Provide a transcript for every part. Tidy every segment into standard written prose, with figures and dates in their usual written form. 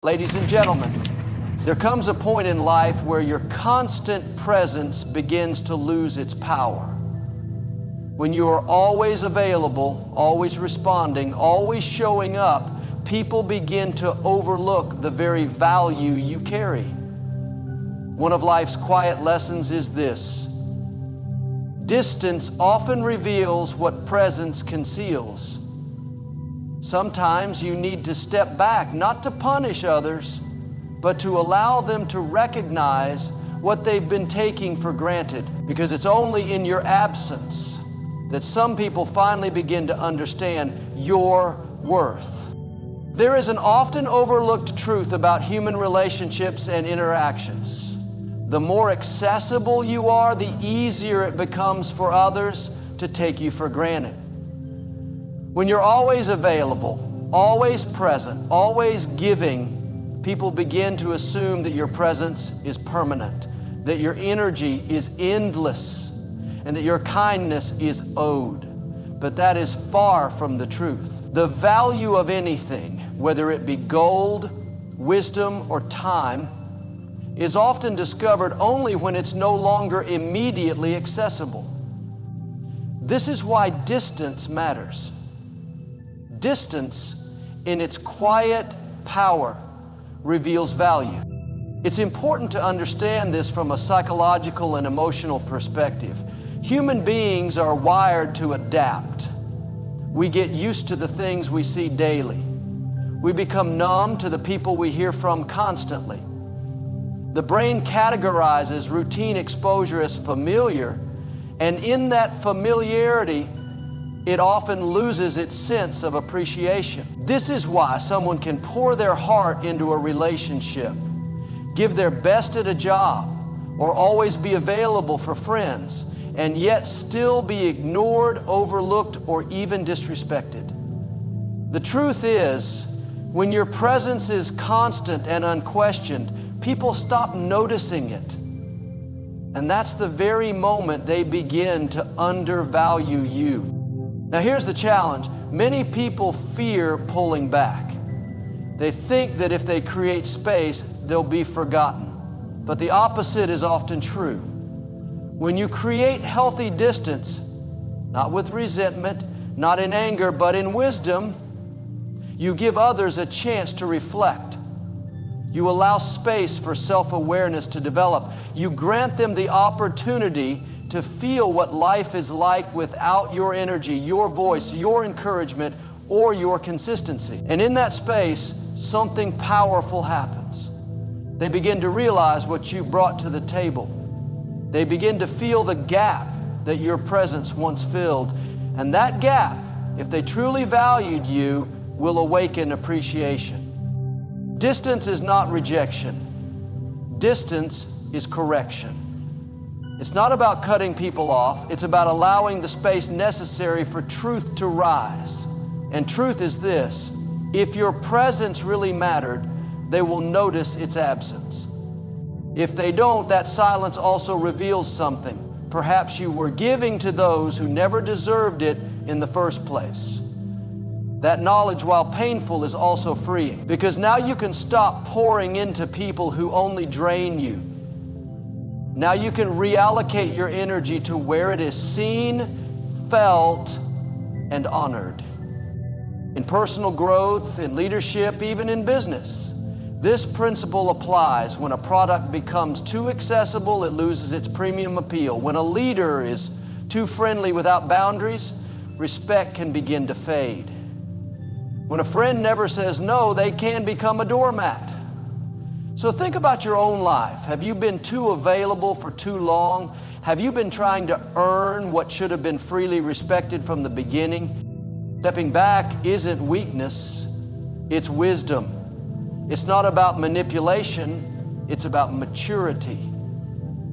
Ladies and gentlemen, there comes a point in life where your constant presence begins to lose its power. When you are always available, always responding, always showing up, people begin to overlook the very value you carry. One of life's quiet lessons is this: distance often reveals what presence conceals. Sometimes you need to step back, not to punish others, but to allow them to recognize what they've been taking for granted. Because it's only in your absence that some people finally begin to understand your worth. There is an often overlooked truth about human relationships and interactions. The more accessible you are, the easier it becomes for others to take you for granted. When you're always available, always present, always giving, people begin to assume that your presence is permanent, that your energy is endless, and that your kindness is owed. But that is far from the truth. The value of anything, whether it be gold, wisdom, or time, is often discovered only when it's no longer immediately accessible. This is why distance matters. Distance, in its quiet power, reveals value. It's important to understand this from a psychological and emotional perspective. Human beings are wired to adapt. We get used to the things we see daily. We become numb to the people we hear from constantly. The brain categorizes routine exposure as familiar, and in that familiarity, it often loses its sense of appreciation. This is why someone can pour their heart into a relationship, give their best at a job, or always be available for friends, and yet still be ignored, overlooked, or even disrespected. The truth is, when your presence is constant and unquestioned, people stop noticing it. And that's the very moment they begin to undervalue you. Now here's the challenge. Many people fear pulling back. They think that if they create space, they'll be forgotten. But the opposite is often true. When you create healthy distance, not with resentment, not in anger, but in wisdom, you give others a chance to reflect. You allow space for self-awareness to develop. You grant them the opportunity to feel what life is like without your energy, your voice, your encouragement, or your consistency. And in that space, something powerful happens. They begin to realize what you brought to the table. They begin to feel the gap that your presence once filled. And that gap, if they truly valued you, will awaken appreciation. Distance is not rejection. Distance is correction. It's not about cutting people off. It's about allowing the space necessary for truth to rise. And truth is this: if your presence really mattered, they will notice its absence. If they don't, that silence also reveals something. Perhaps you were giving to those who never deserved it in the first place. That knowledge, while painful, is also freeing, because now you can stop pouring into people who only drain you. Now you can reallocate your energy to where it is seen, felt, and honored. In personal growth, in leadership, even in business, this principle applies. When a product becomes too accessible, it loses its premium appeal. When a leader is too friendly without boundaries, respect can begin to fade. When a friend never says no, they can become a doormat. So think about your own life. Have you been too available for too long? Have you been trying to earn what should have been freely respected from the beginning? Stepping back isn't weakness, it's wisdom. It's not about manipulation, it's about maturity.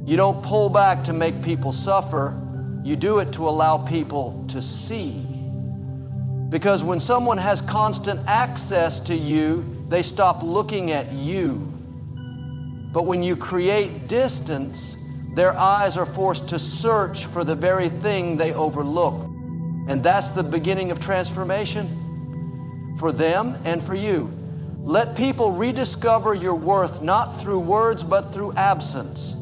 You don't pull back to make people suffer, you do it to allow people to see. Because when someone has constant access to you, they stop looking at you. But when you create distance, their eyes are forced to search for the very thing they overlook. And that's the beginning of transformation for them and for you. Let people rediscover your worth not through words but through absence.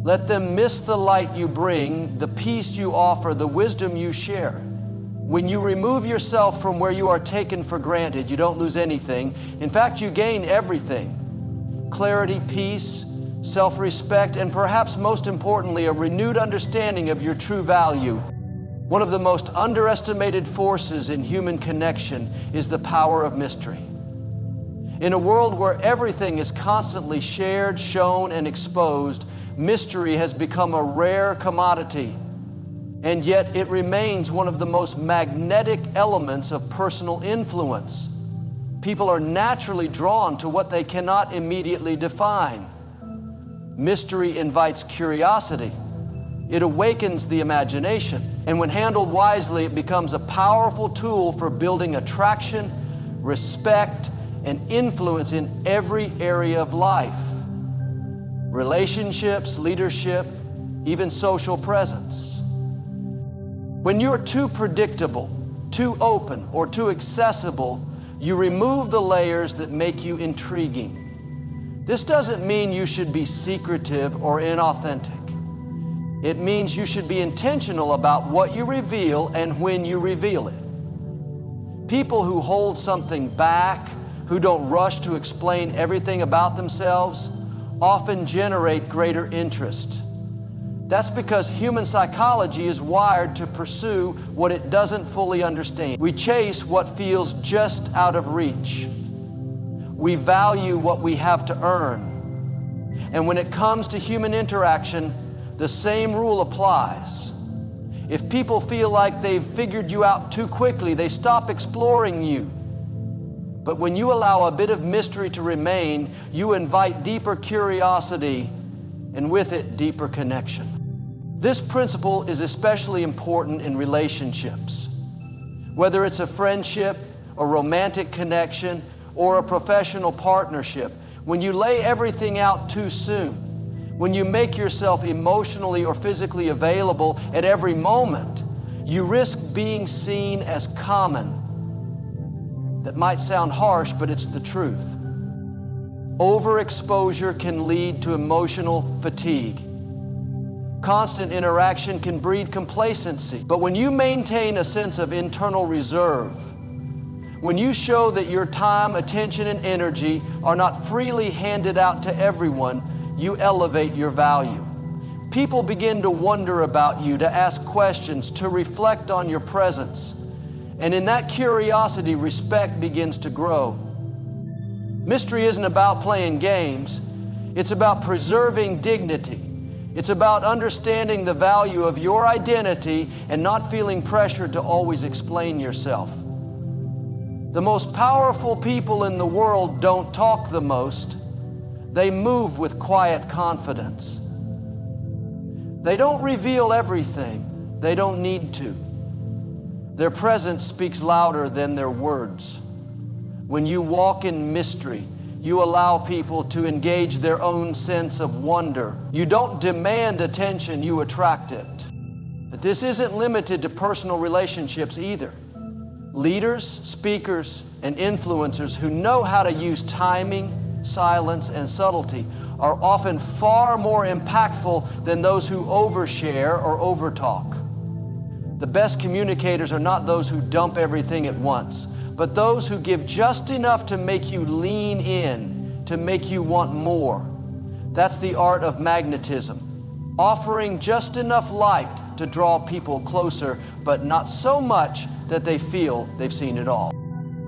Let them miss the light you bring, the peace you offer, the wisdom you share. When you remove yourself from where you are taken for granted, you don't lose anything. In fact, you gain everything. Clarity, peace, self-respect, and perhaps most importantly, a renewed understanding of your true value. One of the most underestimated forces in human connection is the power of mystery. In a world where everything is constantly shared, shown, and exposed, mystery has become a rare commodity, and yet it remains one of the most magnetic elements of personal influence. People are naturally drawn to what they cannot immediately define. Mystery invites curiosity. It awakens the imagination, and when handled wisely, it becomes a powerful tool for building attraction, respect, and influence in every area of life. Relationships, leadership, even social presence. When you're too predictable, too open, or too accessible, you remove the layers that make you intriguing. This doesn't mean you should be secretive or inauthentic. It means you should be intentional about what you reveal and when you reveal it. People who hold something back, who don't rush to explain everything about themselves, often generate greater interest. That's because human psychology is wired to pursue what it doesn't fully understand. We chase what feels just out of reach. We value what we have to earn. And when it comes to human interaction, the same rule applies. If people feel like they've figured you out too quickly, they stop exploring you. But when you allow a bit of mystery to remain, you invite deeper curiosity, and with it, deeper connection. This principle is especially important in relationships. Whether it's a friendship, a romantic connection, or a professional partnership, when you lay everything out too soon, when you make yourself emotionally or physically available at every moment, you risk being seen as common. That might sound harsh, but it's the truth. Overexposure can lead to emotional fatigue. Constant interaction can breed complacency. But when you maintain a sense of internal reserve, when you show that your time, attention, and energy are not freely handed out to everyone, you elevate your value. People begin to wonder about you, to ask questions, to reflect on your presence. And in that curiosity, respect begins to grow. Mystery isn't about playing games. It's about preserving dignity. It's about understanding the value of your identity and not feeling pressured to always explain yourself. The most powerful people in the world don't talk the most. They move with quiet confidence. They don't reveal everything. They don't need to. Their presence speaks louder than their words. When you walk in mystery, you allow people to engage their own sense of wonder. You don't demand attention, you attract it. But this isn't limited to personal relationships either. Leaders, speakers, and influencers who know how to use timing, silence, and subtlety are often far more impactful than those who overshare or overtalk. The best communicators are not those who dump everything at once, but those who give just enough to make you lean in, to make you want more. That's the art of magnetism, offering just enough light to draw people closer, but not so much that they feel they've seen it all.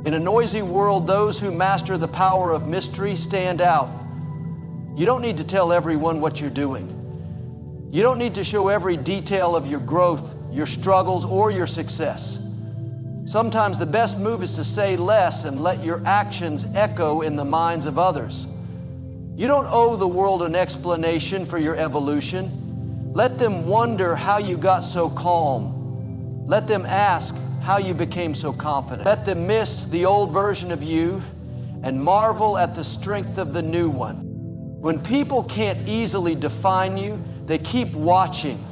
In a noisy world, those who master the power of mystery stand out. You don't need to tell everyone what you're doing. You don't need to show every detail of your growth, your struggles, or your success. Sometimes the best move is to say less and let your actions echo in the minds of others. You don't owe the world an explanation for your evolution. Let them wonder how you got so calm. Let them ask how you became so confident. Let them miss the old version of you and marvel at the strength of the new one. When people can't easily define you, they keep watching,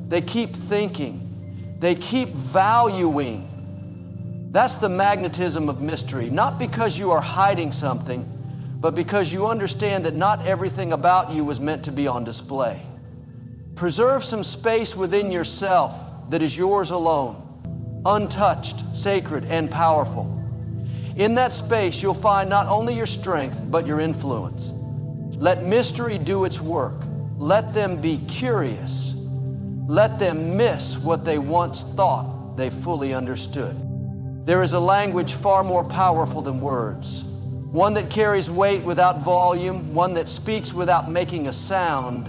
they keep thinking, they keep valuing. That's the magnetism of mystery, not because you are hiding something, but because you understand that not everything about you was meant to be on display. Preserve some space within yourself that is yours alone, untouched, sacred, and powerful. In that space, you'll find not only your strength, but your influence. Let mystery do its work. Let them be curious. Let them miss what they once thought they fully understood. There is a language far more powerful than words, one that carries weight without volume, one that speaks without making a sound,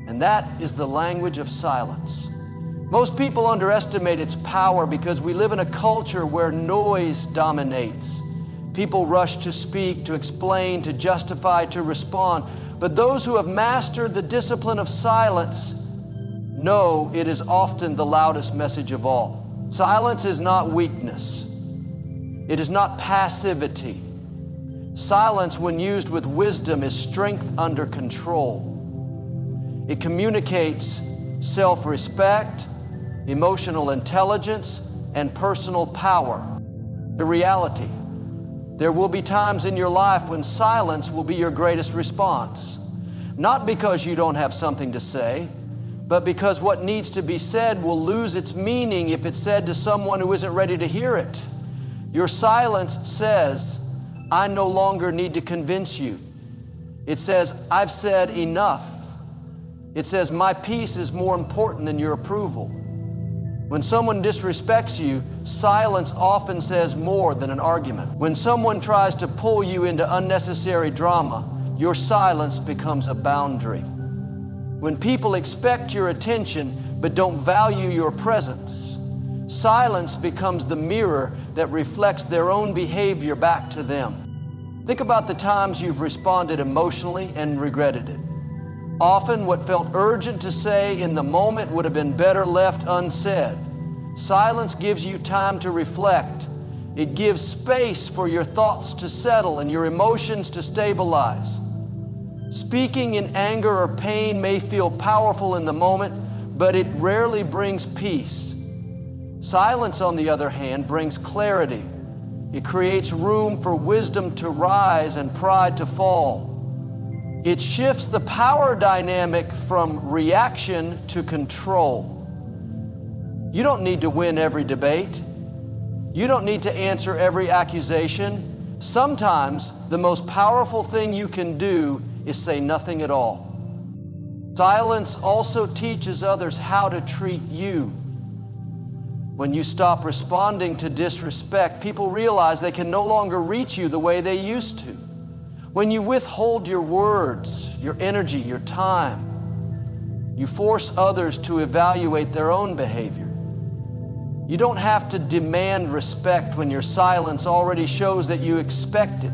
and that is the language of silence. Most people underestimate its power because we live in a culture where noise dominates. People rush to speak, to explain, to justify, to respond. But those who have mastered the discipline of silence know it is often the loudest message of all. Silence is not weakness. It is not passivity. Silence, when used with wisdom, is strength under control. It communicates self-respect, emotional intelligence, and personal power. The reality, there will be times in your life when silence will be your greatest response. Not because you don't have something to say, but because what needs to be said will lose its meaning if it's said to someone who isn't ready to hear it. Your silence says, I no longer need to convince you. It says, I've said enough. It says, my peace is more important than your approval. When someone disrespects you, silence often says more than an argument. When someone tries to pull you into unnecessary drama, your silence becomes a boundary. When people expect your attention but don't value your presence, silence becomes the mirror that reflects their own behavior back to them. Think about the times you've responded emotionally and regretted it. Often what felt urgent to say in the moment would have been better left unsaid. Silence gives you time to reflect. It gives space for your thoughts to settle and your emotions to stabilize. Speaking in anger or pain may feel powerful in the moment, but it rarely brings peace. Silence, on the other hand, brings clarity. It creates room for wisdom to rise and pride to fall. It shifts the power dynamic from reaction to control. You don't need to win every debate. You don't need to answer every accusation. Sometimes the most powerful thing you can do is say nothing at all. Silence also teaches others how to treat you. When you stop responding to disrespect, people realize they can no longer reach you the way they used to. When you withhold your words, your energy, your time, you force others to evaluate their own behavior. You don't have to demand respect when your silence already shows that you expect it.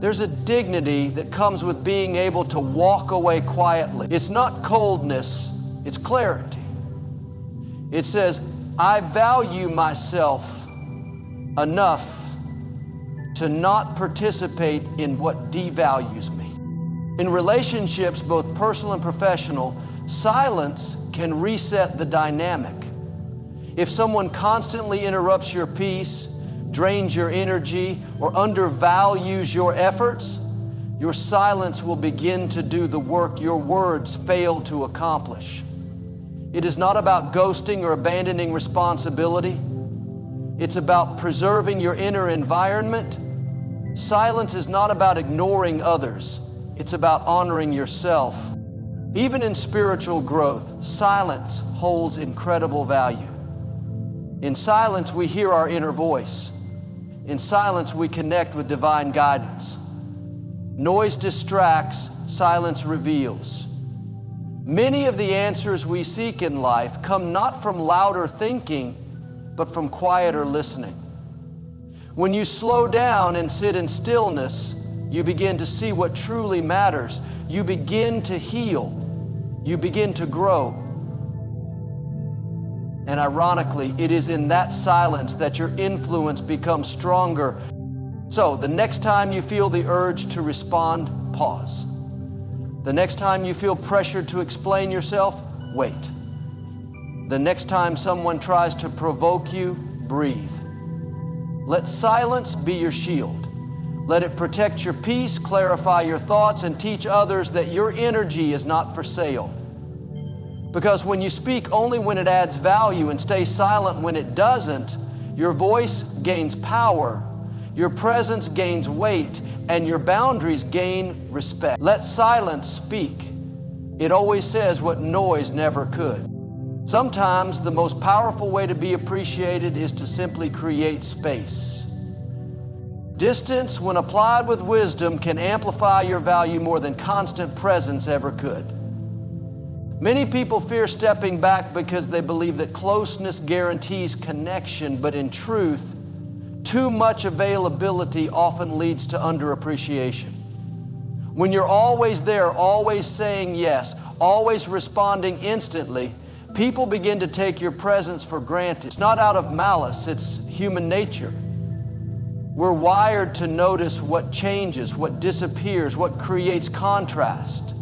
There's a dignity that comes with being able to walk away quietly. It's not coldness, it's clarity. It says, I value myself enough to not participate in what devalues me. In relationships, both personal and professional, silence can reset the dynamic. If someone constantly interrupts your peace, drains your energy, or undervalues your efforts, your silence will begin to do the work your words failed to accomplish. It is not about ghosting or abandoning responsibility. It's about preserving your inner environment. Silence is not about ignoring others. It's about honoring yourself. Even in spiritual growth, silence holds incredible value. In silence, we hear our inner voice. In silence, we connect with divine guidance. Noise distracts, silence reveals. Many of the answers we seek in life come not from louder thinking, but from quieter listening. When you slow down and sit in stillness, you begin to see what truly matters. You begin to heal. You begin to grow. And ironically, it is in that silence that your influence becomes stronger. So the next time you feel the urge to respond, pause. The next time you feel pressured to explain yourself, wait. The next time someone tries to provoke you, breathe. Let silence be your shield. Let it protect your peace, clarify your thoughts, and teach others that your energy is not for sale. Because when you speak only when it adds value and stay silent when it doesn't, your voice gains power, your presence gains weight, and your boundaries gain respect. Let silence speak. It always says what noise never could. Sometimes the most powerful way to be appreciated is to simply create space. Distance, when applied with wisdom, can amplify your value more than constant presence ever could. Many people fear stepping back because they believe that closeness guarantees connection, but in truth, too much availability often leads to underappreciation. When you're always there, always saying yes, always responding instantly, people begin to take your presence for granted. It's not out of malice, it's human nature. We're wired to notice what changes, what disappears, what creates contrast.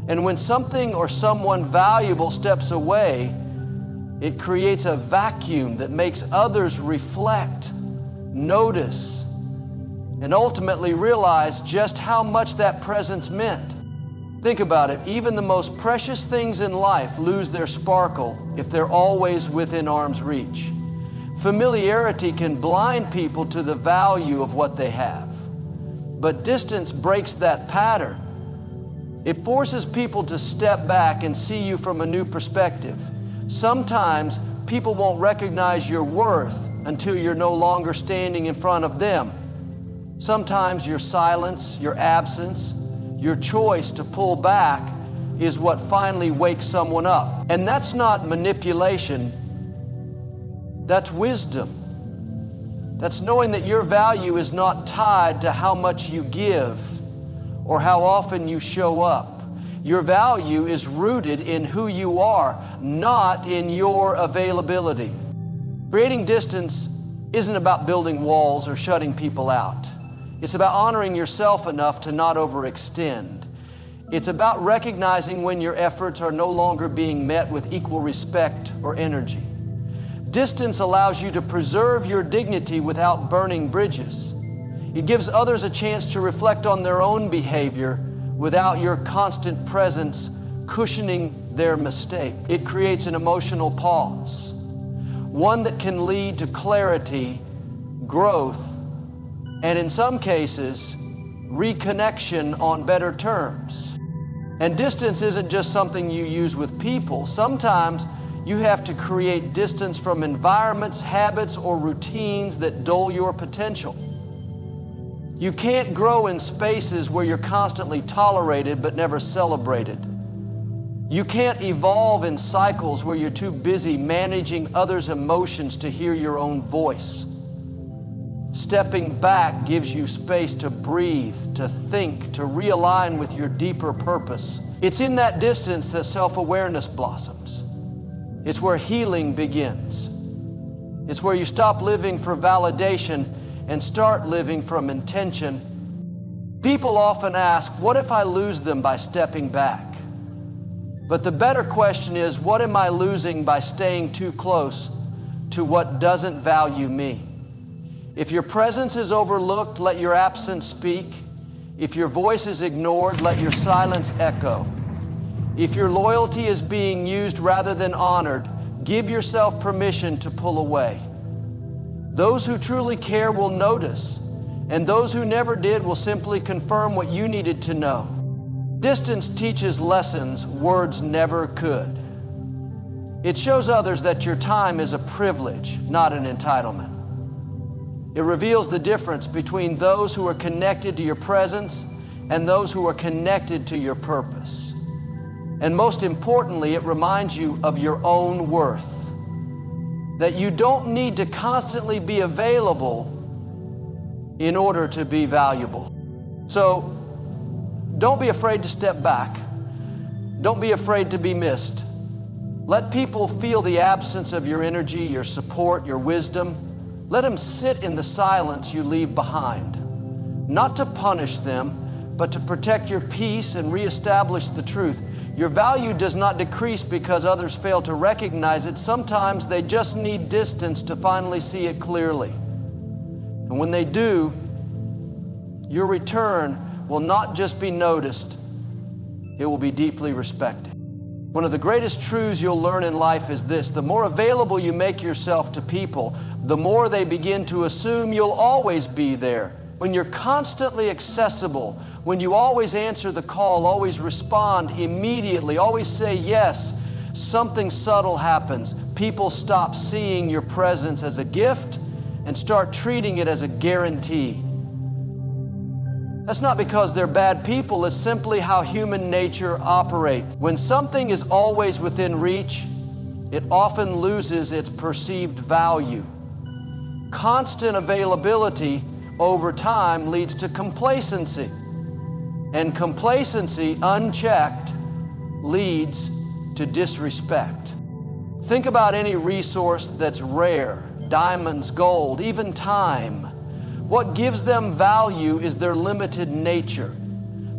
And when something or someone valuable steps away, it creates a vacuum that makes others reflect, notice, and ultimately realize just how much that presence meant. Think about it, even the most precious things in life lose their sparkle if they're always within arm's reach. Familiarity can blind people to the value of what they have, but distance breaks that pattern. It forces people to step back and see you from a new perspective. Sometimes people won't recognize your worth until you're no longer standing in front of them. Sometimes your silence, your absence, your choice to pull back is what finally wakes someone up. And that's not manipulation, that's wisdom. That's knowing that your value is not tied to how much you give or how often you show up. Your value is rooted in who you are, not in your availability. Creating distance isn't about building walls or shutting people out. It's about honoring yourself enough to not overextend. It's about recognizing when your efforts are no longer being met with equal respect or energy. Distance allows you to preserve your dignity without burning bridges. It gives others a chance to reflect on their own behavior without your constant presence cushioning their mistake. It creates an emotional pause, one that can lead to clarity, growth, and in some cases, reconnection on better terms. And distance isn't just something you use with people. Sometimes you have to create distance from environments, habits, or routines that dull your potential. You can't grow in spaces where you're constantly tolerated but never celebrated. You can't evolve in cycles where you're too busy managing others' emotions to hear your own voice. Stepping back gives you space to breathe, to think, to realign with your deeper purpose. It's in that distance that self-awareness blossoms. It's where healing begins. It's where you stop living for validation and start living from intention. People often ask, what if I lose them by stepping back? But the better question is, what am I losing by staying too close to what doesn't value me? If your presence is overlooked, let your absence speak. If your voice is ignored, let your silence echo. If your loyalty is being used rather than honored, give yourself permission to pull away. Those who truly care will notice, and those who never did will simply confirm what you needed to know. Distance teaches lessons words never could. It shows others that your time is a privilege, not an entitlement. It reveals the difference between those who are connected to your presence and those who are connected to your purpose. And most importantly, it reminds you of your own worth. That you don't need to constantly be available in order to be valuable. So don't be afraid to step back. Don't be afraid to be missed. Let people feel the absence of your energy, your support, your wisdom. Let them sit in the silence you leave behind. Not to punish them, but to protect your peace and reestablish the truth. Your value does not decrease because others fail to recognize it. Sometimes they just need distance to finally see it clearly. And when they do, your return will not just be noticed, it will be deeply respected. One of the greatest truths you'll learn in life is this: the more available you make yourself to people, the more they begin to assume you'll always be there. When you're constantly accessible, when you always answer the call, always respond immediately, always say yes, something subtle happens. People stop seeing your presence as a gift and start treating it as a guarantee. That's not because they're bad people, it's simply how human nature operates. When something is always within reach, it often loses its perceived value. Constant availability over time leads to complacency. And complacency, unchecked, leads to disrespect. Think about any resource that's rare: diamonds, gold, even time. What gives them value is their limited nature.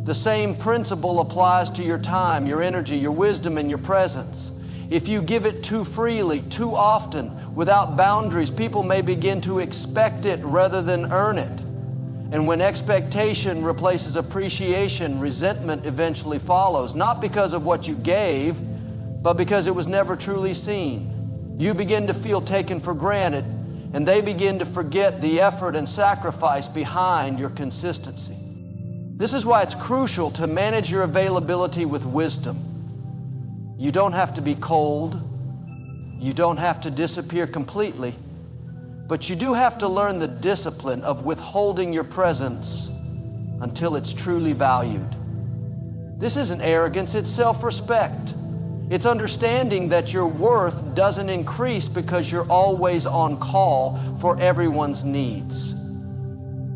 The same principle applies to your time, your energy, your wisdom, and your presence. If you give it too freely, too often, without boundaries, people may begin to expect it rather than earn it. And when expectation replaces appreciation, resentment eventually follows, not because of what you gave, but because it was never truly seen. You begin to feel taken for granted, and they begin to forget the effort and sacrifice behind your consistency. This is why it's crucial to manage your availability with wisdom. You don't have to be cold. You don't have to disappear completely. But you do have to learn the discipline of withholding your presence until it's truly valued. This isn't arrogance, it's self-respect. It's understanding that your worth doesn't increase because you're always on call for everyone's needs.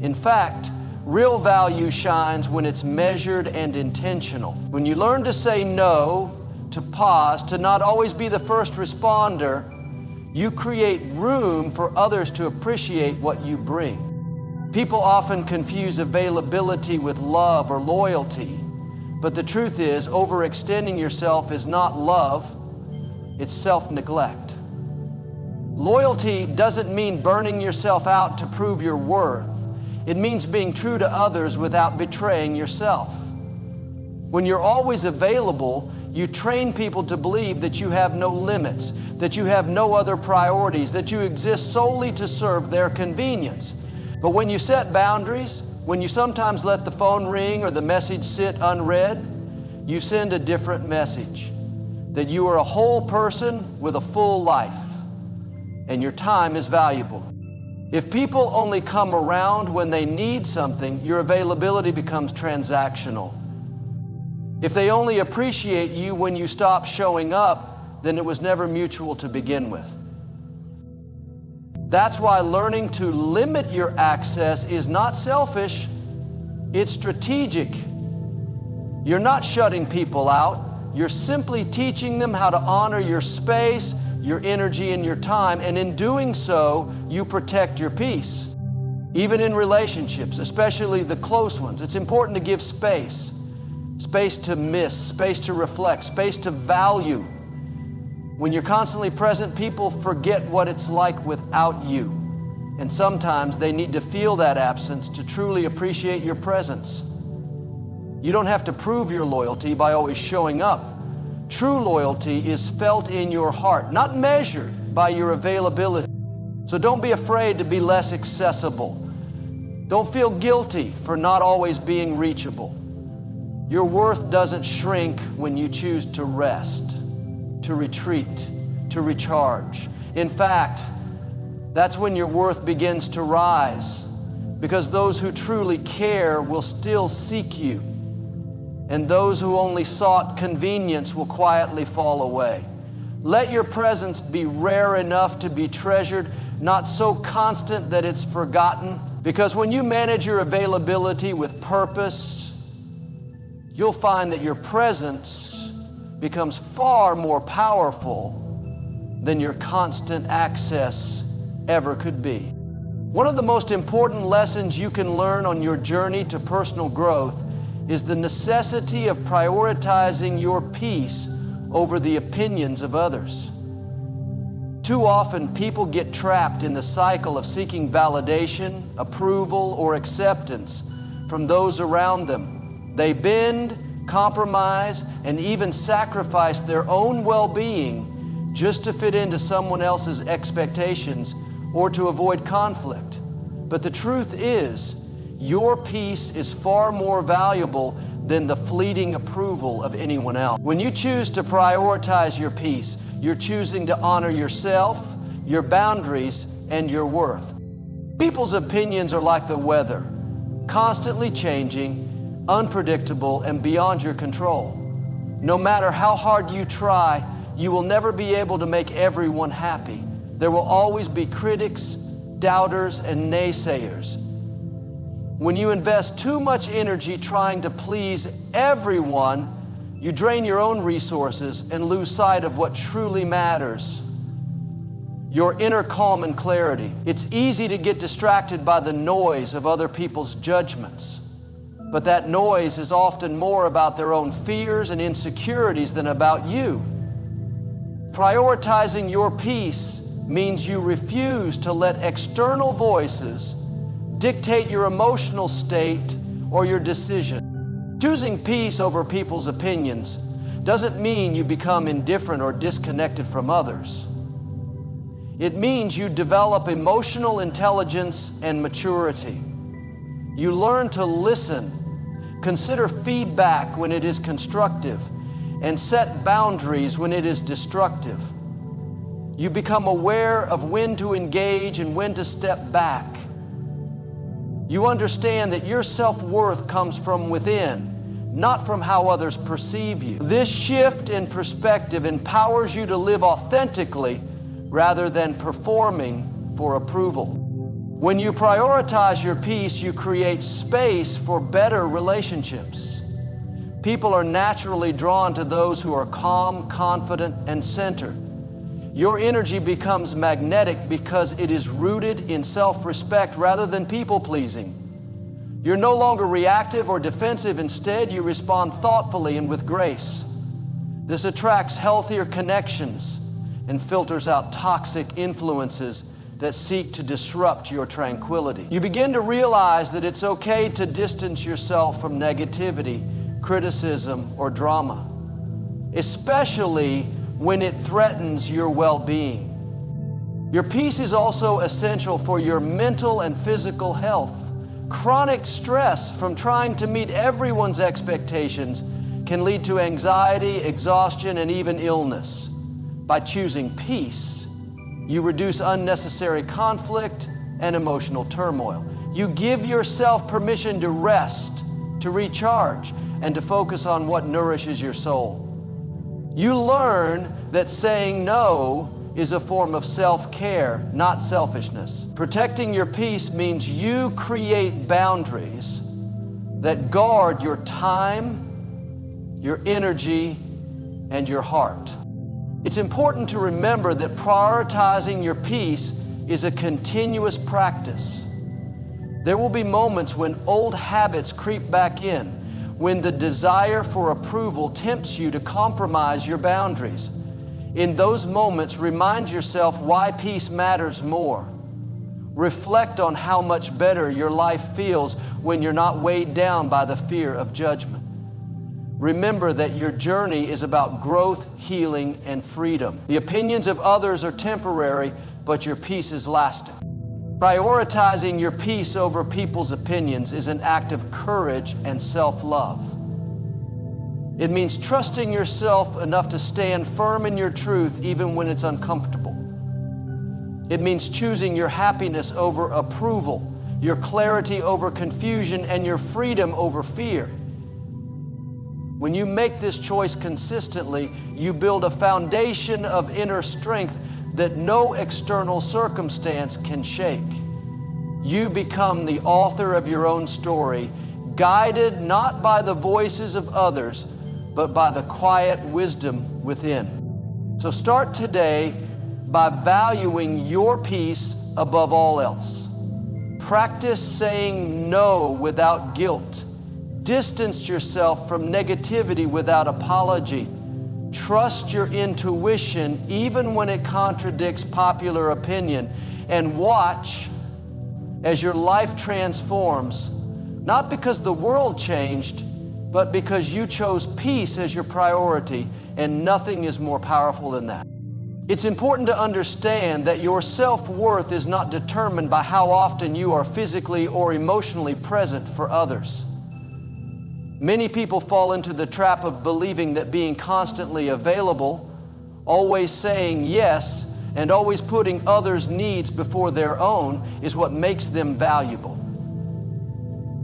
In fact, real value shines when it's measured and intentional. When you learn to say no, to pause, to not always be the first responder, you create room for others to appreciate what you bring. People often confuse availability with love or loyalty. But the truth is, overextending yourself is not love, it's self-neglect. Loyalty doesn't mean burning yourself out to prove your worth. It means being true to others without betraying yourself. When you're always available, you train people to believe that you have no limits, that you have no other priorities, that you exist solely to serve their convenience. But when you set boundaries, when you sometimes let the phone ring or the message sit unread, you send a different message, that you are a whole person with a full life, and your time is valuable. If people only come around when they need something, your availability becomes transactional. If they only appreciate you when you stop showing up, then it was never mutual to begin with. That's why learning to limit your access is not selfish, it's strategic. You're not shutting people out, you're simply teaching them how to honor your space, your energy, and your time, and in doing so, you protect your peace. Even in relationships, especially the close ones, it's important to give space. Space to miss, space to reflect, space to value. When you're constantly present, people forget what it's like without you. And sometimes they need to feel that absence to truly appreciate your presence. You don't have to prove your loyalty by always showing up. True loyalty is felt in your heart, not measured by your availability. So don't be afraid to be less accessible. Don't feel guilty for not always being reachable. Your worth doesn't shrink when you choose to rest, to retreat, to recharge. In fact, that's when your worth begins to rise, because those who truly care will still seek you, and those who only sought convenience will quietly fall away. Let your presence be rare enough to be treasured, not so constant that it's forgotten, because when you manage your availability with purpose, you'll find that your presence becomes far more powerful than your constant access ever could be. One of the most important lessons you can learn on your journey to personal growth is the necessity of prioritizing your peace over the opinions of others. Too often, people get trapped in the cycle of seeking validation, approval, or acceptance from those around them. They bend, compromise, and even sacrifice their own well-being just to fit into someone else's expectations or to avoid conflict. But the truth is, your peace is far more valuable than the fleeting approval of anyone else. When you choose to prioritize your peace, you're choosing to honor yourself, your boundaries, and your worth. People's opinions are like the weather, constantly changing, unpredictable, and beyond your control. No matter how hard you try, you will never be able to make everyone happy. There will always be critics, doubters, and naysayers. When you invest too much energy trying to please everyone, you drain your own resources and lose sight of what truly matters: your inner calm and clarity. It's easy to get distracted by the noise of other people's judgments, but that noise is often more about their own fears and insecurities than about you. Prioritizing your peace means you refuse to let external voices dictate your emotional state or your decision. Choosing peace over people's opinions doesn't mean you become indifferent or disconnected from others. It means you develop emotional intelligence and maturity. You learn to listen, consider feedback when it is constructive, and set boundaries when it is destructive. You become aware of when to engage and when to step back. You understand that your self-worth comes from within, not from how others perceive you. This shift in perspective empowers you to live authentically rather than performing for approval. When you prioritize your peace, you create space for better relationships. People are naturally drawn to those who are calm, confident, and centered. Your energy becomes magnetic because it is rooted in self-respect rather than people-pleasing. You're no longer reactive or defensive. Instead, you respond thoughtfully and with grace. This attracts healthier connections and filters out toxic influences that seek to disrupt your tranquility. You begin to realize that it's okay to distance yourself from negativity, criticism, or drama, especially when it threatens your well-being. Your peace is also essential for your mental and physical health. Chronic stress from trying to meet everyone's expectations can lead to anxiety, exhaustion, and even illness. By choosing peace, you reduce unnecessary conflict and emotional turmoil. You give yourself permission to rest, to recharge, and to focus on what nourishes your soul. You learn that saying no is a form of self-care, not selfishness. Protecting your peace means you create boundaries that guard your time, your energy, and your heart. It's important to remember that prioritizing your peace is a continuous practice. There will be moments when old habits creep back in, when the desire for approval tempts you to compromise your boundaries. In those moments, remind yourself why peace matters more. Reflect on how much better your life feels when you're not weighed down by the fear of judgment. Remember that your journey is about growth, healing, and freedom. The opinions of others are temporary, but your peace is lasting. Prioritizing your peace over people's opinions is an act of courage and self-love. It means trusting yourself enough to stand firm in your truth even when it's uncomfortable. It means choosing your happiness over approval, your clarity over confusion, and your freedom over fear. When you make this choice consistently, you build a foundation of inner strength that no external circumstance can shake. You become the author of your own story, guided not by the voices of others, but by the quiet wisdom within. So start today by valuing your peace above all else. Practice saying no without guilt. Distance yourself from negativity without apology. Trust your intuition even when it contradicts popular opinion, and watch as your life transforms, not because the world changed, but because you chose peace as your priority, and nothing is more powerful than that. It's important to understand that your self-worth is not determined by how often you are physically or emotionally present for others. Many people fall into the trap of believing that being constantly available, always saying yes, and always putting others' needs before their own is what makes them valuable.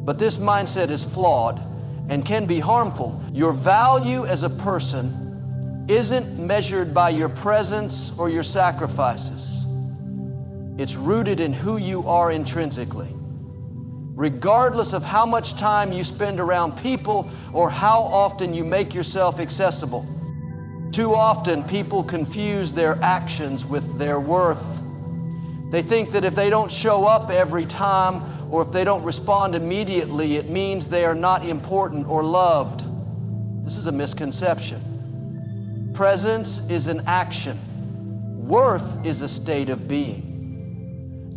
But this mindset is flawed and can be harmful. Your value as a person isn't measured by your presence or your sacrifices. It's rooted in who you are intrinsically. Regardless of how much time you spend around people or how often you make yourself accessible. Too often people confuse their actions with their worth. They think that if they don't show up every time or if they don't respond immediately, it means they are not important or loved. This is a misconception. Presence is an action. Worth is a state of being.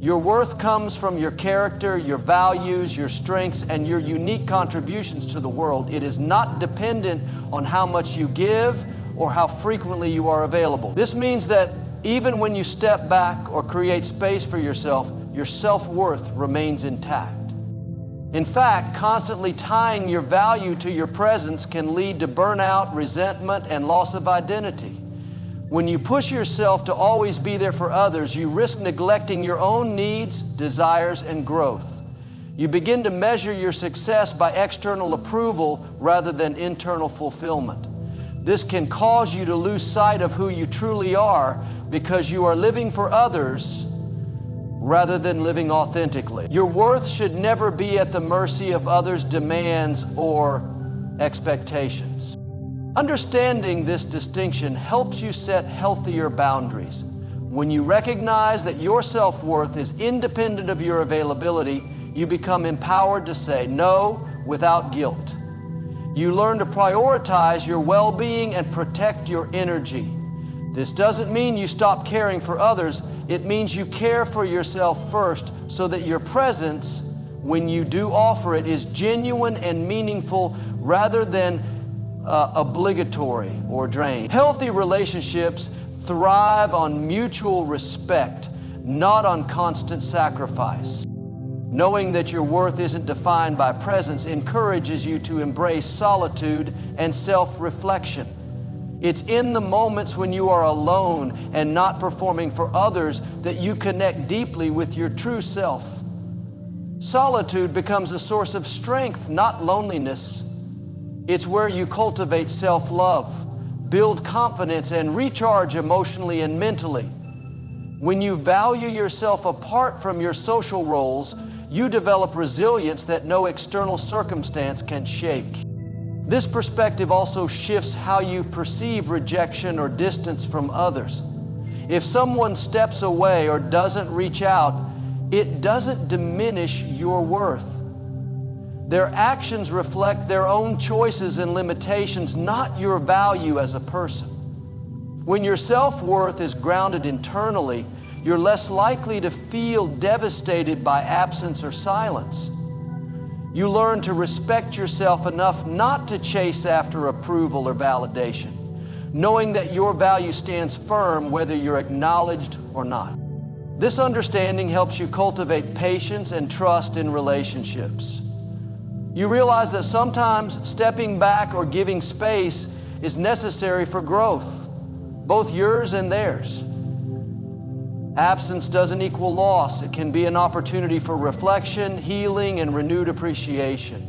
Your worth comes from your character, your values, your strengths, and your unique contributions to the world. It is not dependent on how much you give or how frequently you are available. This means that even when you step back or create space for yourself, your self-worth remains intact. In fact, constantly tying your value to your presence can lead to burnout, resentment, and loss of identity. When you push yourself to always be there for others, you risk neglecting your own needs, desires, and growth. You begin to measure your success by external approval rather than internal fulfillment. This can cause you to lose sight of who you truly are because you are living for others rather than living authentically. Your worth should never be at the mercy of others' demands or expectations. Understanding this distinction helps you set healthier boundaries. When you recognize that your self-worth is independent of your availability, you become empowered to say no without guilt. You learn to prioritize your well-being and protect your energy. This doesn't mean you stop caring for others. It means you care for yourself first so that your presence, when you do offer it, is genuine and meaningful rather than obligatory or draining. Healthy relationships thrive on mutual respect, not on constant sacrifice. Knowing that your worth isn't defined by presence encourages you to embrace solitude and self-reflection. It's in the moments when you are alone and not performing for others that you connect deeply with your true self. Solitude becomes a source of strength, not loneliness. It's where you cultivate self-love, build confidence, and recharge emotionally and mentally. When you value yourself apart from your social roles, you develop resilience that no external circumstance can shake. This perspective also shifts how you perceive rejection or distance from others. If someone steps away or doesn't reach out, it doesn't diminish your worth. Their actions reflect their own choices and limitations, not your value as a person. When your self-worth is grounded internally, you're less likely to feel devastated by absence or silence. You learn to respect yourself enough not to chase after approval or validation, knowing that your value stands firm whether you're acknowledged or not. This understanding helps you cultivate patience and trust in relationships. You realize that sometimes stepping back or giving space is necessary for growth, both yours and theirs. Absence doesn't equal loss. It can be an opportunity for reflection, healing, and renewed appreciation.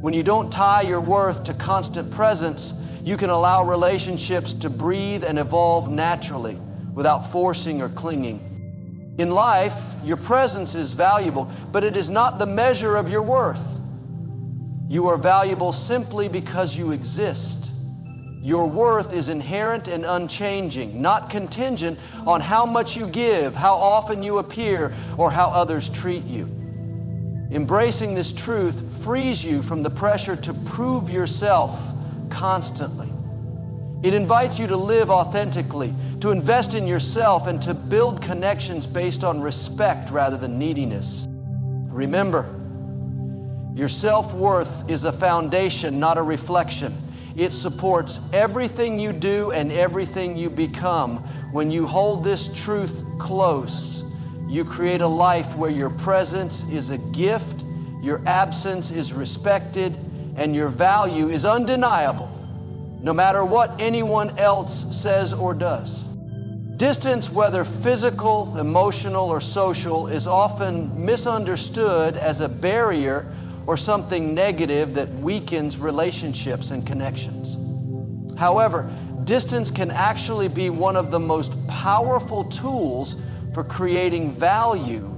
When you don't tie your worth to constant presence, you can allow relationships to breathe and evolve naturally without forcing or clinging. In life, your presence is valuable, but it is not the measure of your worth. You are valuable simply because you exist. Your worth is inherent and unchanging, not contingent on how much you give, how often you appear, or how others treat you. Embracing this truth frees you from the pressure to prove yourself constantly. It invites you to live authentically, to invest in yourself, and to build connections based on respect rather than neediness. Remember, your self-worth is a foundation, not a reflection. It supports everything you do and everything you become. When you hold this truth close, you create a life where your presence is a gift, your absence is respected, and your value is undeniable, no matter what anyone else says or does. Distance, whether physical, emotional, or social, is often misunderstood as a barrier or something negative that weakens relationships and connections. However, distance can actually be one of the most powerful tools for creating value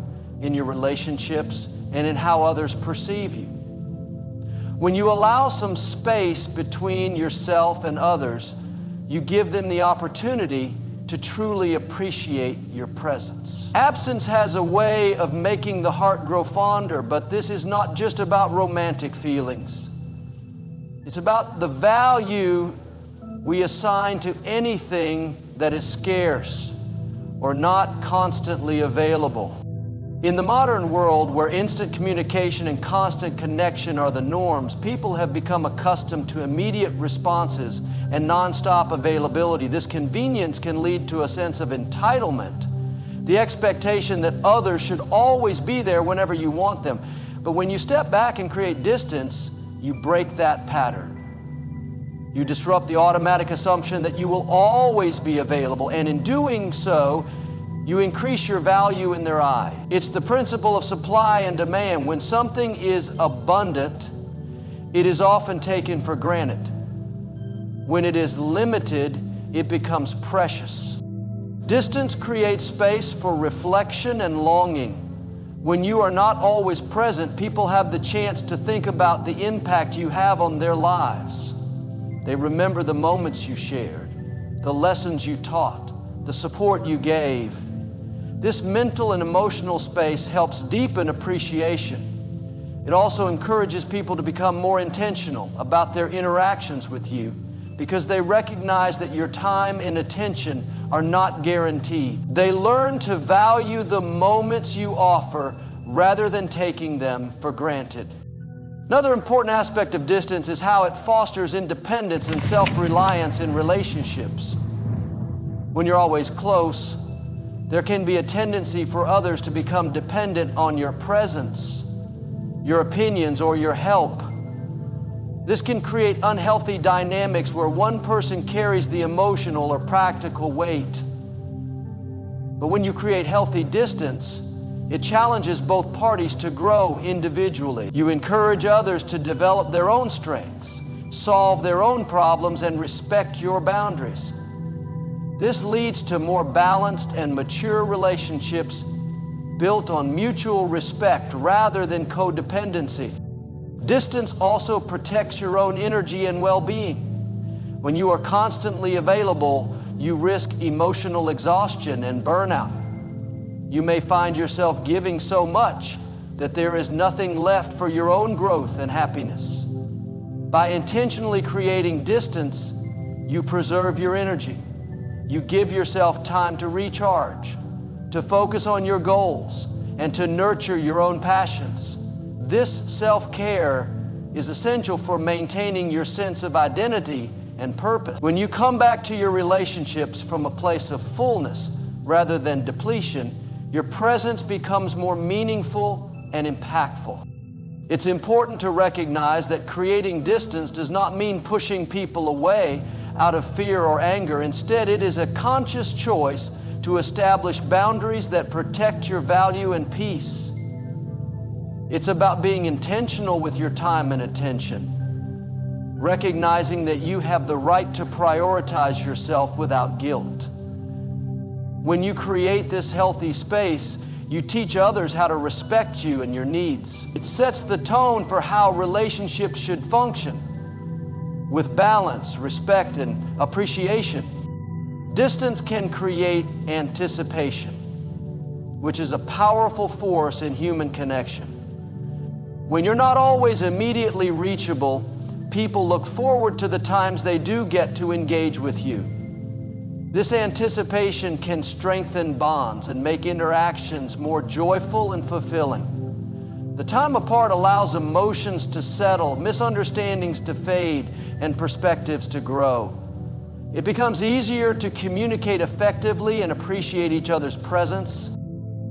in your relationships and in how others perceive you. When you allow some space between yourself and others, you give them the opportunity to truly appreciate your presence. Absence has a way of making the heart grow fonder, but this is not just about romantic feelings. It's about the value we assign to anything that is scarce or not constantly available. In the modern world, where instant communication and constant connection are the norms, people have become accustomed to immediate responses and nonstop availability. This convenience can lead to a sense of entitlement, the expectation that others should always be there whenever you want them. But when you step back and create distance, you break that pattern. You disrupt the automatic assumption that you will always be available, and in doing so, you increase your value in their eye. It's the principle of supply and demand. When something is abundant, it is often taken for granted. When it is limited, it becomes precious. Distance creates space for reflection and longing. When you are not always present, people have the chance to think about the impact you have on their lives. They remember the moments you shared, the lessons you taught, the support you gave. This mental and emotional space helps deepen appreciation. It also encourages people to become more intentional about their interactions with you because they recognize that your time and attention are not guaranteed. They learn to value the moments you offer rather than taking them for granted. Another important aspect of distance is how it fosters independence and self-reliance in relationships. When you're always close, there can be a tendency for others to become dependent on your presence, your opinions, or your help. This can create unhealthy dynamics where one person carries the emotional or practical weight. But when you create healthy distance, it challenges both parties to grow individually. You encourage others to develop their own strengths, solve their own problems, and respect your boundaries. This leads to more balanced and mature relationships built on mutual respect rather than codependency. Distance also protects your own energy and well-being. When you are constantly available, you risk emotional exhaustion and burnout. You may find yourself giving so much that there is nothing left for your own growth and happiness. By intentionally creating distance, you preserve your energy. You give yourself time to recharge, to focus on your goals, and to nurture your own passions. This self-care is essential for maintaining your sense of identity and purpose. When you come back to your relationships from a place of fullness rather than depletion, your presence becomes more meaningful and impactful. It's important to recognize that creating distance does not mean pushing people away out of fear or anger. Instead, it is a conscious choice to establish boundaries that protect your value and peace. It's about being intentional with your time and attention, recognizing that you have the right to prioritize yourself without guilt. When you create this healthy space, you teach others how to respect you and your needs. It sets the tone for how relationships should function, with balance, respect, and appreciation. Distance can create anticipation, which is a powerful force in human connection. When you're not always immediately reachable, people look forward to the times they do get to engage with you. This anticipation can strengthen bonds and make interactions more joyful and fulfilling. The time apart allows emotions to settle, misunderstandings to fade, and perspectives to grow. It becomes easier to communicate effectively and appreciate each other's presence.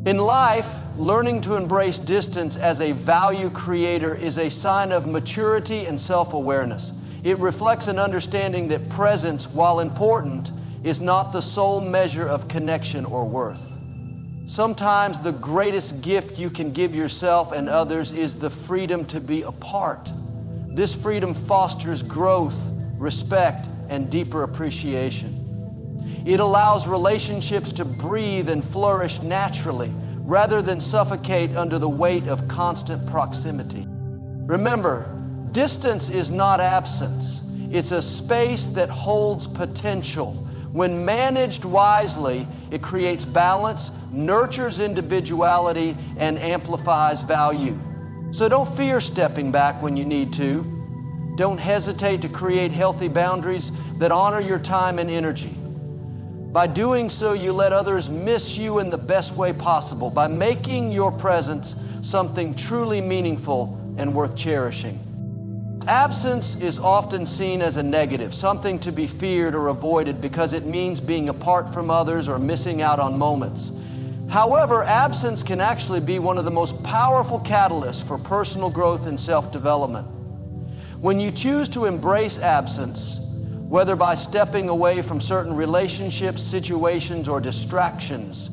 In life, learning to embrace distance as a value creator is a sign of maturity and self-awareness. It reflects an understanding that presence, while important, is not the sole measure of connection or worth. Sometimes the greatest gift you can give yourself and others is the freedom to be apart. This freedom fosters growth, respect, and deeper appreciation. It allows relationships to breathe and flourish naturally, rather than suffocate under the weight of constant proximity. Remember, distance is not absence. It's a space that holds potential. When managed wisely, it creates balance, nurtures individuality, and amplifies value. So don't fear stepping back when you need to. Don't hesitate to create healthy boundaries that honor your time and energy. By doing so, you let others miss you in the best way possible, by making your presence something truly meaningful and worth cherishing. Absence is often seen as a negative, something to be feared or avoided because it means being apart from others or missing out on moments. However, absence can actually be one of the most powerful catalysts for personal growth and self-development. When you choose to embrace absence, whether by stepping away from certain relationships, situations, or distractions,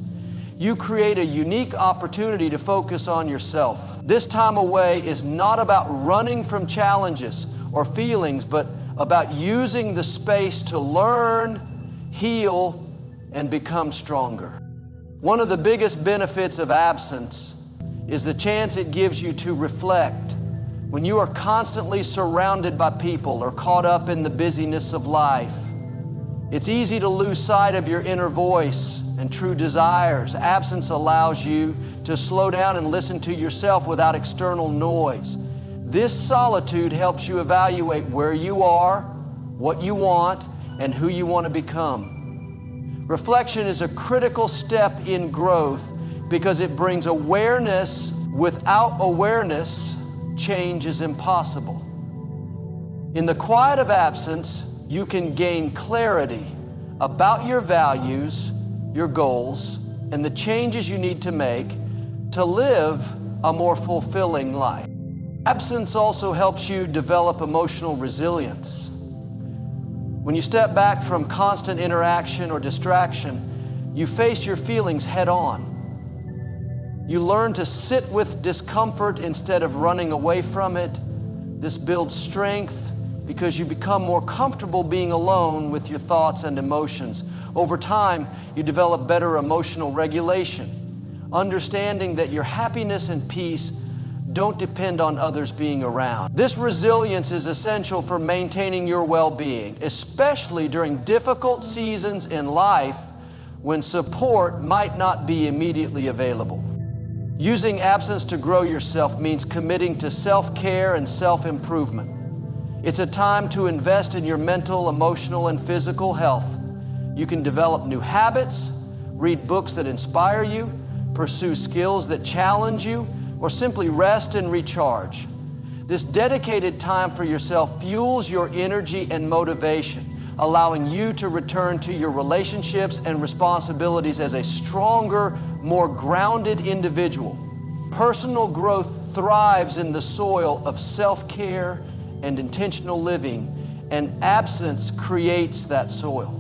you create a unique opportunity to focus on yourself. This time away is not about running from challenges or feelings, but about using the space to learn, heal, and become stronger. One of the biggest benefits of absence is the chance it gives you to reflect. When you are constantly surrounded by people or caught up in the busyness of life, it's easy to lose sight of your inner voice and true desires. Absence allows you to slow down and listen to yourself without external noise. This solitude helps you evaluate where you are, what you want, and who you want to become. Reflection is a critical step in growth because it brings awareness. Without awareness, change is impossible. In the quiet of absence, you can gain clarity about your values, your goals, and the changes you need to make to live a more fulfilling life. Absence also helps you develop emotional resilience. When you step back from constant interaction or distraction, you face your feelings head on. You learn to sit with discomfort instead of running away from it. This builds strength because you become more comfortable being alone with your thoughts and emotions. Over time, you develop better emotional regulation, understanding that your happiness and peace don't depend on others being around. This resilience is essential for maintaining your well-being, especially during difficult seasons in life when support might not be immediately available. Using absence to grow yourself means committing to self-care and self-improvement. It's a time to invest in your mental, emotional, and physical health. You can develop new habits, read books that inspire you, pursue skills that challenge you, or simply rest and recharge. This dedicated time for yourself fuels your energy and motivation, allowing you to return to your relationships and responsibilities as a stronger, more grounded individual. Personal growth thrives in the soil of self-care and intentional living, and absence creates that soil.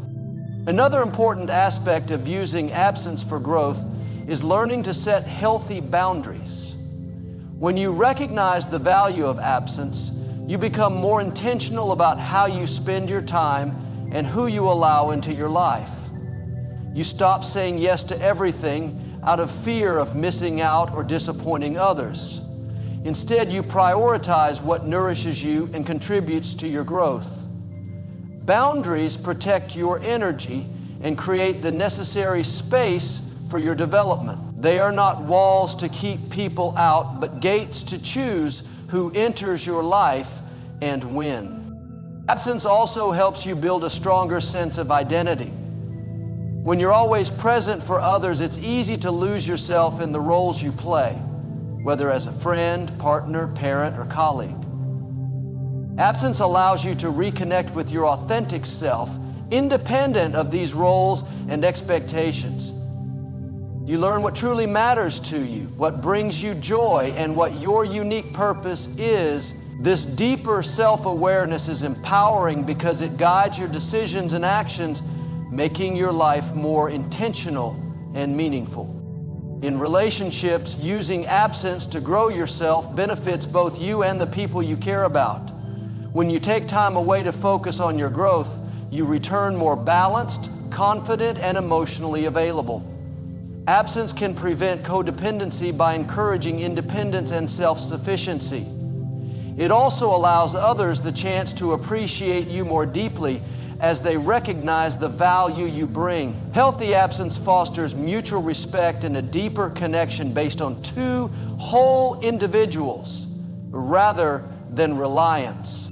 Another important aspect of using absence for growth is learning to set healthy boundaries. When you recognize the value of absence, you become more intentional about how you spend your time and who you allow into your life. You stop saying yes to everything out of fear of missing out or disappointing others. Instead, you prioritize what nourishes you and contributes to your growth. Boundaries protect your energy and create the necessary space for your development. They are not walls to keep people out, but gates to choose who enters your life and win. Absence also helps you build a stronger sense of identity. When you're always present for others, it's easy to lose yourself in the roles you play, whether as a friend, partner, parent, or colleague. Absence allows you to reconnect with your authentic self, independent of these roles and expectations. You learn what truly matters to you, what brings you joy, and what your unique purpose is. This deeper self-awareness is empowering because it guides your decisions and actions, making your life more intentional and meaningful. In relationships, using absence to grow yourself benefits both you and the people you care about. When you take time away to focus on your growth, you return more balanced, confident, and emotionally available. Absence can prevent codependency by encouraging independence and self-sufficiency. It also allows others the chance to appreciate you more deeply as they recognize the value you bring. Healthy absence fosters mutual respect and a deeper connection based on two whole individuals rather than reliance.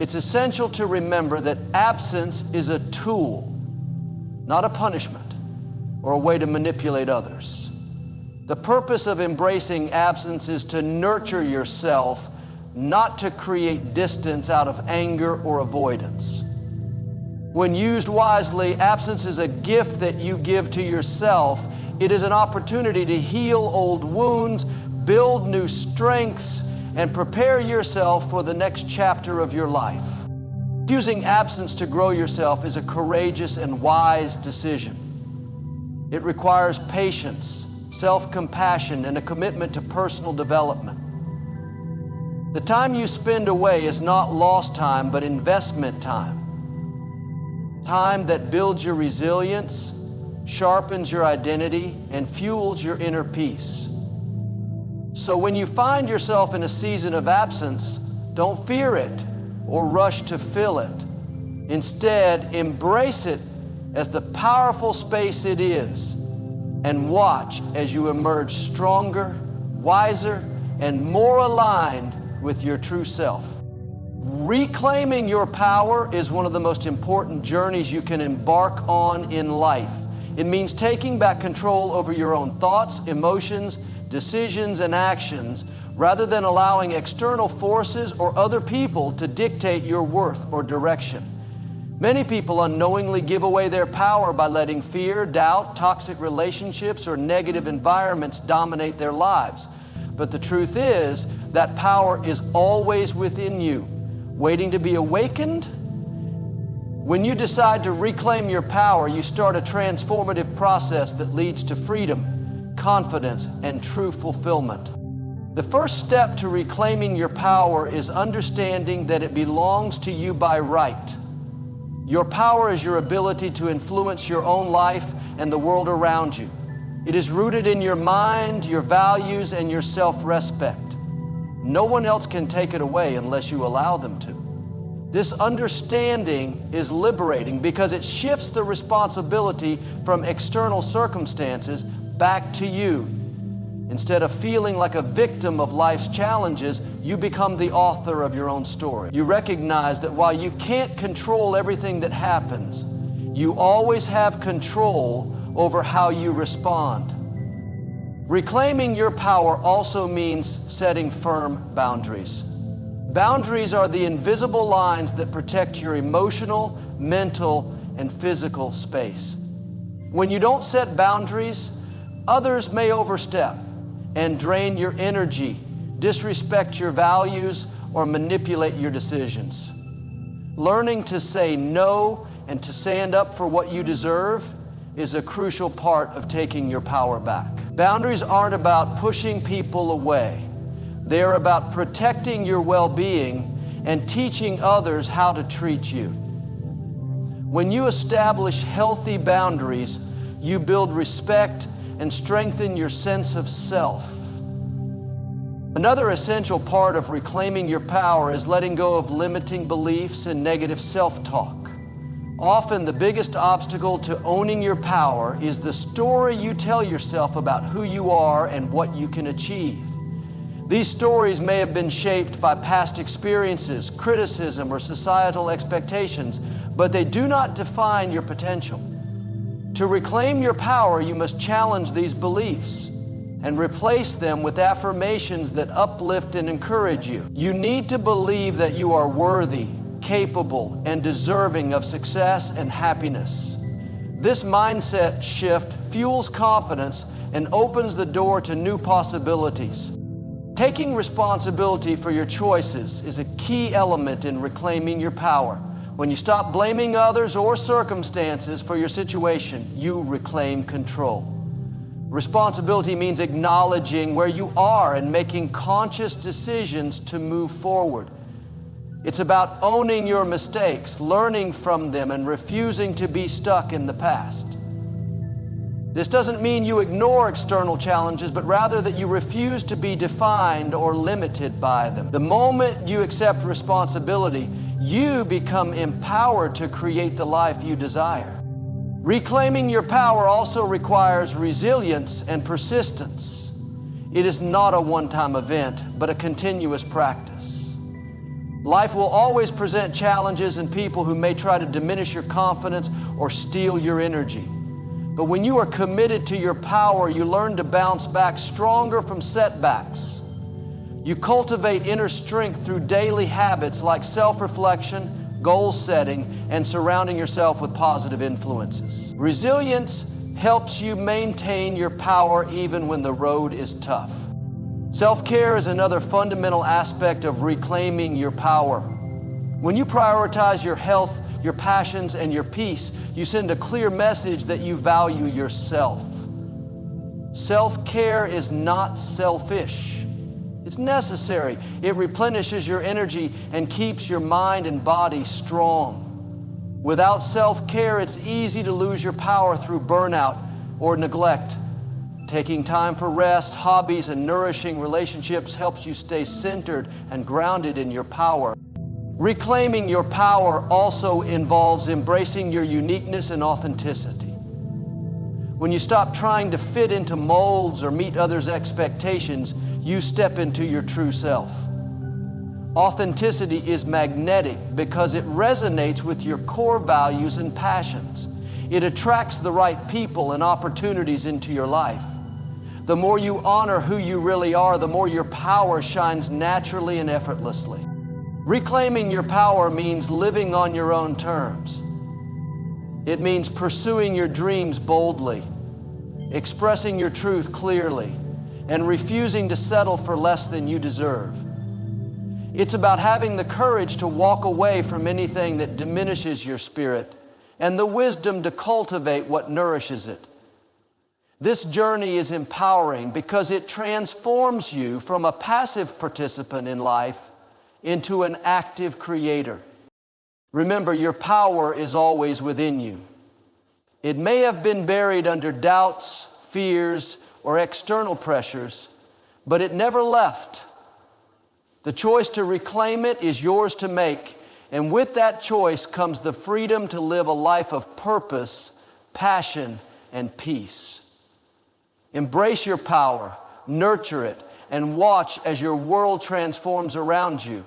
It's essential to remember that absence is a tool, not a punishment or a way to manipulate others. The purpose of embracing absence is to nurture yourself, not to create distance out of anger or avoidance. When used wisely, absence is a gift that you give to yourself. It is an opportunity to heal old wounds, build new strengths, and prepare yourself for the next chapter of your life. Using absence to grow yourself is a courageous and wise decision. It requires patience, self-compassion, and a commitment to personal development. The time you spend away is not lost time, but investment time. Time that builds your resilience, sharpens your identity, and fuels your inner peace. So when you find yourself in a season of absence, don't fear it or rush to fill it. Instead, embrace it as the powerful space it is, and watch as you emerge stronger, wiser, and more aligned with your true self. Reclaiming your power is one of the most important journeys you can embark on in life. It means taking back control over your own thoughts, emotions, decisions, and actions, rather than allowing external forces or other people to dictate your worth or direction. Many people unknowingly give away their power by letting fear, doubt, toxic relationships, or negative environments dominate their lives. But the truth is that power is always within you, waiting to be awakened. When you decide to reclaim your power, you start a transformative process that leads to freedom, confidence, and true fulfillment. The first step to reclaiming your power is understanding that it belongs to you by right. Your power is your ability to influence your own life and the world around you. It is rooted in your mind, your values, and your self-respect. No one else can take it away unless you allow them to. This understanding is liberating because it shifts the responsibility from external circumstances back to you. Instead of feeling like a victim of life's challenges, you become the author of your own story. You recognize that while you can't control everything that happens, you always have control over how you respond. Reclaiming your power also means setting firm boundaries. Boundaries are the invisible lines that protect your emotional, mental, and physical space. When you don't set boundaries, others may overstep and drain your energy, disrespect your values, or manipulate your decisions. Learning to say no and to stand up for what you deserve is a crucial part of taking your power back. Boundaries aren't about pushing people away. They are about protecting your well-being and teaching others how to treat you. When you establish healthy boundaries, you build respect and strengthen your sense of self. Another essential part of reclaiming your power is letting go of limiting beliefs and negative self-talk. Often the biggest obstacle to owning your power is the story you tell yourself about who you are and what you can achieve. These stories may have been shaped by past experiences, criticism, or societal expectations, but they do not define your potential. To reclaim your power, you must challenge these beliefs and replace them with affirmations that uplift and encourage you. You need to believe that you are worthy, capable, and deserving of success and happiness. This mindset shift fuels confidence and opens the door to new possibilities. Taking responsibility for your choices is a key element in reclaiming your power. When you stop blaming others or circumstances for your situation, you reclaim control. Responsibility means acknowledging where you are and making conscious decisions to move forward. It's about owning your mistakes, learning from them, and refusing to be stuck in the past. This doesn't mean you ignore external challenges, but rather that you refuse to be defined or limited by them. The moment you accept responsibility, you become empowered to create the life you desire. Reclaiming your power also requires resilience and persistence. It is not a one-time event, but a continuous practice. Life will always present challenges and people who may try to diminish your confidence or steal your energy. But when you are committed to your power, you learn to bounce back stronger from setbacks. You cultivate inner strength through daily habits like self-reflection, goal setting, and surrounding yourself with positive influences. Resilience helps you maintain your power even when the road is tough. Self-care is another fundamental aspect of reclaiming your power. When you prioritize your health, your passions, and your peace, you send a clear message that you value yourself. Self-care is not selfish. It's necessary. It replenishes your energy and keeps your mind and body strong. Without self-care, it's easy to lose your power through burnout or neglect. Taking time for rest, hobbies, and nourishing relationships helps you stay centered and grounded in your power. Reclaiming your power also involves embracing your uniqueness and authenticity. When you stop trying to fit into molds or meet others' expectations, you step into your true self. Authenticity is magnetic because it resonates with your core values and passions. It attracts the right people and opportunities into your life. The more you honor who you really are, the more your power shines naturally and effortlessly. Reclaiming your power means living on your own terms. It means pursuing your dreams boldly, expressing your truth clearly, and refusing to settle for less than you deserve. It's about having the courage to walk away from anything that diminishes your spirit and the wisdom to cultivate what nourishes it. This journey is empowering because it transforms you from a passive participant in life into an active creator. Remember, your power is always within you. It may have been buried under doubts, fears, or external pressures, but it never left. The choice to reclaim it is yours to make, and with that choice comes the freedom to live a life of purpose, passion, and peace. Embrace your power, nurture it, and watch as your world transforms around you.